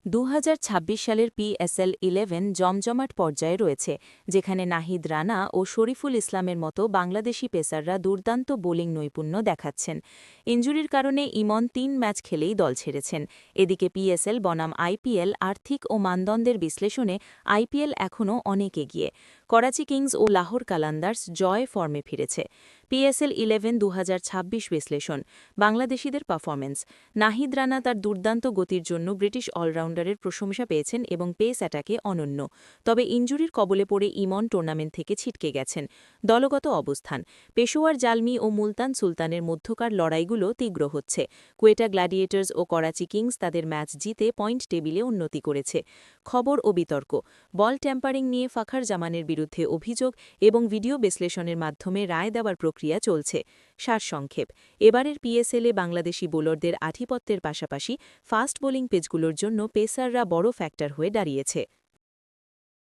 2026 সালের PSL 11 জমজমাট পর্যায়ে রয়েছে, যেখানে নাহিদ রানা ও শরীফুল ইসলামের মতো বাংলাদেশি পেসাররা দুর্দান্ত বোলিং নৈপুণ্য দেখাচ্ছেন। ইনজুরির কারণে ইমন 3 ম্যাচ খেলেই দল ছেড়েছেন। এদিকে PSL বনাম IPL আর্থিক ও মানদণ্ডের বিশ্লেষণে IPL এখনও অনেক এগিয়ে। করাচি কিংস ও লাহোর কালান্দার্স জয় ফর্মে ফিরেছে। PSL 11 2026 বিশ্লেষণ বাংলাদেশিদের পারফরম্যান্স। নাহিদ রানা তার দুর্দান্ত গতির জন্য ব্রিটিশ অলরাউন্ডারের প্রশংসা পেয়েছেন এবং পেস অ্যাটাকে অনন্য। তবে ইনজুরির কবলে পড়ে ইমন টুর্নামেন্ট থেকে ছিটকে গেছেন। দলগত অবস্থান পেশোয়ার জালমি ও মুলতান সুলতানের মধ্যকার লড়াইগুলো তীব্র হচ্ছে। কোয়েটা গ্ল্যাডিয়েটর্স ও করাচি কিংস তাদের ম্যাচ জিতে পয়েন্ট টেবিলে উন্নতি করেছে। খবর ও বিতর্ক বল ট্যাম্পারিং নিয়ে ফাখার জামানের বিরুদ্ধে অভিযোগ এবং ভিডিও বিশ্লেষণের মাধ্যমে রায় দেওয়ার প্রক্রিয়া চলছে। সারসংক্ষেপ এবারের PSL-এ বাংলাদেশি বোলারদের আধিপত্যের পাশাপাশি ফাস্ট বোলিং পেজগুলোর জন্য পেসাররা বড় ফ্যাক্টর হয়ে দাঁড়িয়েছে।